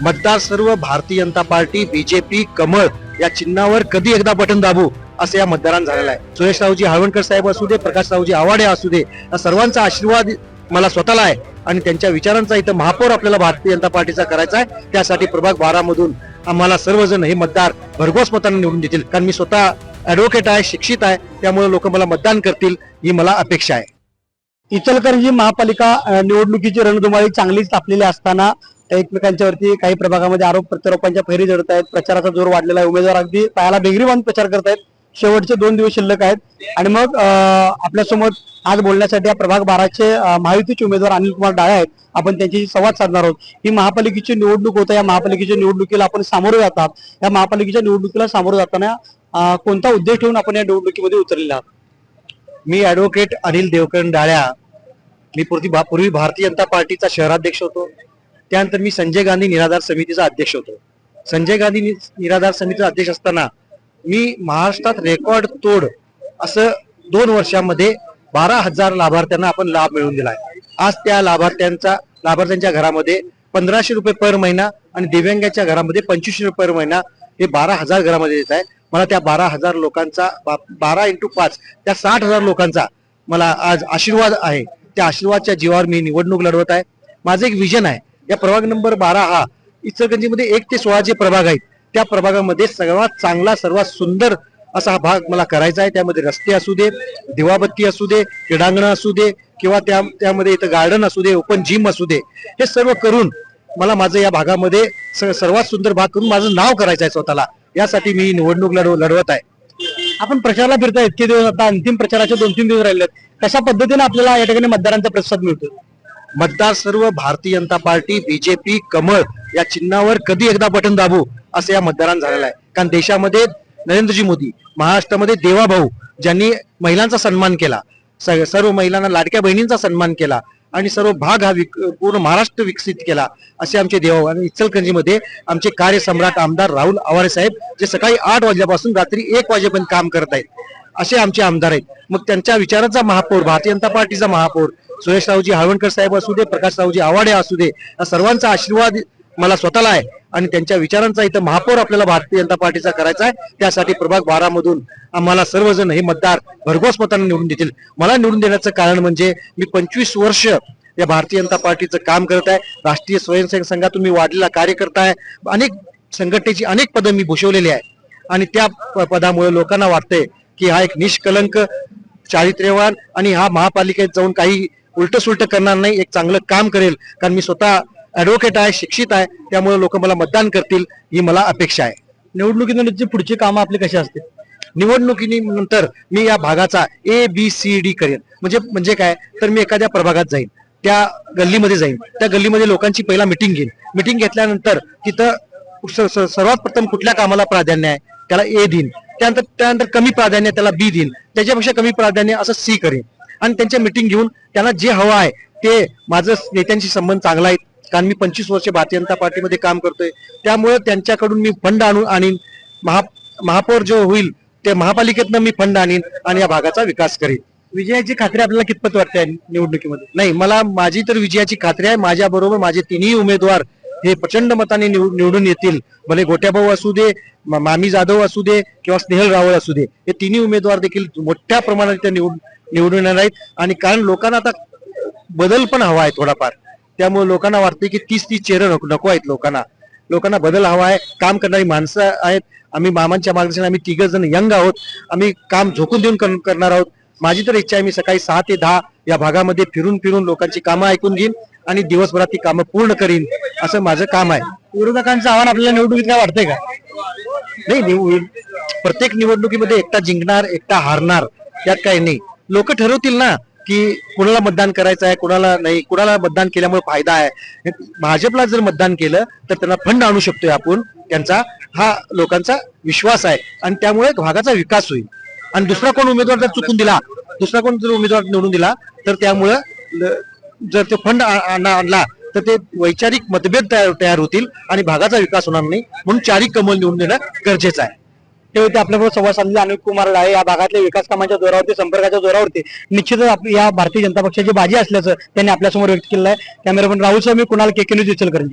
मतदार सर्व Bharatiya Janata party, BJP, कमळ या चिन्हावर कधी एकदा बटन दाबू असं या मतदारांना झालेलं आहे। सुरेशरावजी हळवणकर साहेब असू दे, प्रकाशरावजी आवाडे असू दे, या सर्वांचा आशीर्वाद मला स्वतःला आहे आणि त्यांच्या विचारांचा इथं महापौर आपल्याला भारतीय जनता पार्टीचा करायचा आहे। त्यासाठी प्रभाग 12 मधून आम्हाला सर्वजण हे मतदार भरघोस मतांनी निवडून देतील, कारण मी स्वतः ऍडव्होकेट आहे, शिक्षित आहे, त्यामुळे लोक मला मतदान करतील ही मला अपेक्षा आहे। इचलकरंजी महापालिका निवडणुकीची रणधुमाळी चांगलीच तापलेली असताना एकमेकांच्या वरती काही प्रभागामध्ये आरोप प्रत्यारोपांच्या फैरी जडत आहेत। प्रचाराचा जोर वाढलेला आहे, उमेदवार अगदी पायाला बेगरी बांधून प्रचार करत आहेत। शेवटचे 2 दिवस शिल्लक आहेत आणि मग आपल्यासमोर आज बोलण्यासाठी या प्रभाग 12चे महायुतीचे उमेदवार अनिल कुमार डाळे आहेत। आपण त्यांच्याशी संवाद साधणार आहोत। ही महापालिकेची निवडणूक होतं, या महापालिकेच्या निवडणुकीला आपण सामोरे जातात। या महापालिकेच्या निवडणुकीला सामोरे जाताना कोणता उद्देश ठेवून आपण या निवडणुकीमध्ये उतरलेले आहात? मी ऍडव्होकेट अनिल देवकरण डाळ्या, मी पूर्वी भारतीय जनता पार्टीचा शहराध्यक्ष होतो। त्यानंतर मी संजय गांधी निराधार समितीचा अध्यक्ष होतो। संजय गांधी निराधार समितीचा अध्यक्ष असताना मी महाराष्ट्रात रेकॉर्ड तोड असं 2 वर्षामध्ये 12,000 लाभार्थ्यांना आपण लाभ मिळवून दिलाय। आज त्या लाभार्थ्यांच्या घरामध्ये 1,500 रुपये पर महिना आणि दिव्यांगाच्या घरामध्ये 2,500 रुपये पर महिना हे 12,000 घरामध्ये देत आहे। मला त्या 12,000 लोकांचा 12 × 5 त्या 60,000 लोकांचा मला आज आशीर्वाद आहे। त्या आशीर्वादच्या जीवावर मी निवडणूक लढवत आहे। माझं एक विजन आहे, या प्रभाग नंबर 12 हा इचलकरंजीमध्ये 1 ते 16 जे प्रभाग आहेत त्या प्रभागामध्ये सर्वात चांगला, सर्वात सुंदर असा हा भाग मला करायचा आहे। त्यामध्ये रस्ते असू दे, दिवाबत्ती असू दे, क्रीडांगण असू दे किंवा त्यामध्ये इथं गार्डन असू दे, ओपन जिम असू दे, हे सर्व करून मला माझं या भागामध्ये सर्वात सुंदर भाग करून माझं नाव करायचं आहे स्वतःला। यासाठी मी निवडणूक लढवत आहे। आपण प्रचाराला फिरता इतके दिवस, आता अंतिम प्रचाराचे 2-3 दिवस राहिले, कशा पद्धतीने आपल्याला या ठिकाणी मतदारांचा प्रतिसाद मिळतो? मतदार सर्व भारतीय जनता पार्टी, बीजेपी, कमळ या चिन्हावर कधी एकदा बटन दाबू असं या मतदारांना झालेलं आहे। कारण देशामध्ये नरेंद्रजी मोदी, महाराष्ट्रामध्ये देवाभाऊ ज्यांनी महिलांचा सन्मान केला, सर्व महिलांना लाडक्या बहिणींचा सन्मान केला आणि सर्व भाग हा पूर्ण महाराष्ट्र विकसित केला, असे आमचे देवाभाऊ। आणि इचलकरंजीमध्ये आमचे कार्यसम्राट आमदार राहुल आवारे साहेब, जे सकाळी 8 वाजल्यापासून रात्री 1 वाजेपर्यंत काम करत आहेत, असे आमचे आमदार आहेत। मग त्यांच्या विचाराचा महापौर, भारतीय जनता पार्टीचा महापौर सुरेशरावजी हळवणकर साहेब असू दे, प्रकाशरावजी आवाडे असू दे, या सर्वांचा आशीर्वाद मला स्वतःला आहे आणि त्यांच्या विचारांचा इथं महापौर आपल्याला भारतीय जनता पार्टीचा करायचा आहे। त्यासाठी प्रभाग 12 मधून आम्हाला सर्वजण हे मतदार भरघोस मतांनी निवडून देतील। मला निवडून देण्याचं कारण म्हणजे मी 25 वर्ष या भारतीय जनता पार्टीचं काम करत आहे। राष्ट्रीय स्वयंसेवक संघातून मी वाढलेला कार्यकर्ता आहे। अनेक संघटनेची अनेक पदं मी भूषवलेली आहे आणि त्या पदामुळे लोकांना वाटतंय की हा एक निष्कलंक, चारित्र्यवान आणि हा महापालिकेत जाऊन काही उलट सुलट करणार नाही, एक चांगलं काम करेल। कारण मी स्वतः ऍडव्होकेट आहे, शिक्षित आहे, त्यामुळे लोक मला मतदान करतील ही मला अपेक्षा आहे। निवडणुकीनंतरची पुढची कामं आपली कशी असते? निवडणुकीनंतर मी या भागाचा ABCD करेन। म्हणजे काय तर मी एखाद्या प्रभागात जाईन, त्या गल्लीमध्ये जाईन, त्या गल्लीमध्ये लोकांची पहिला मिटिंग घेईन। मिटिंग घेतल्यानंतर तिथं सर्वात प्रथम कुठल्या कामाला प्राधान्य आहे त्याला A देईन, त्यानंतर कमी प्राधान्य त्याला B देईन, त्याच्यापेक्षा कमी प्राधान्य असं C करेन आणि त्यांच्या मिटिंग घेऊन त्यांना जे हवं आहे ते, माझं नेत्यांशी संबंध चांगला आहे कारण मी 25 वर्ष भारतीय जनता पार्टीमध्ये काम करतोय, त्यामुळे त्यांच्याकडून मी फंड आणीन। महापौर जो होईल ते महापालिकेतनं मी फंड आणीन आणि या भागाचा विकास करेन। विजयाची खात्री आपल्याला कितपत वाटते निवडणुकीमध्ये? नाही, माझी तर विजयाची खात्री आहे। माझ्या बरोबर माझे 3ही उमेदवार हे प्रचंड मताने निवडून येतील। भले गोट्याभाऊ असू दे, मामी जाधव असू दे किंवा स्नेहल रावळ असू दे, हे 3ही उमेदवार देखील मोठ्या प्रमाणात निवडून येणार आहेत। आणि कारण लोकांना आता बदल पण हवा आहे थोडाफार, त्यामुळे लोकांना वाटते की 30 चेहरे नको आहेत। लोकांना बदल हवा आहे, काम करणारी माणसं आहेत। आम्ही मामांच्या मार्गदर्शनाने आम्ही 3 जण यंग आहोत, आम्ही काम झोकून देऊन करणार आहोत। माझी तर इच्छा आहे मी सकाळी 6 ते 10 या भागामध्ये फिरून लोकांची कामं ऐकून घेईन आणि दिवसभरात ती कामं पूर्ण करीन, असं माझं काम आहे। विरोधकांचं आव्हान आपल्याला निवडणुकीत काय वाटतंय का? नाही, प्रत्येक निवडणुकीमध्ये एकटा जिंकणार, एकटा हारणार यात काही नाही। लोक ठरवतील ना की कुणाला मतदान करायचं आहे, कुणाला नाही, कुणाला मतदान केल्यामुळे फायदा आहे। भाजपला जर मतदान केलं तर त्यांना फंड आणू शकतोय आपण, त्यांचा हा लोकांचा विश्वास आहे आणि त्यामुळे भागाचा विकास होईल। आणि दुसरा कोण उमेदवार जर चुकून दिला, दुसरा कोण जर उमेदवार निवडून दिला तर त्यामुळे जर ते फंड आणला तर ते वैचारिक मतभेद तयार होतील आणि भागाचा विकास होणार नाही। म्हणून 4ही कमल निवडून देणं गरजेचं आहे। ते होते आपल्याबरोबर संवाद साधलेले अनिल कुमार डाळे। या भागातल्या विकास कामांच्या जोरावरती, संपर्काच्या जोरावरती निश्चितच या भारतीय जनता पक्षाची बाजी असल्याचं त्यांनी आपल्यासमोर व्यक्त केलं आहे। कॅमेरामन राहुल सह मी कुणाल, KK न्यूज, इचलकरंजी।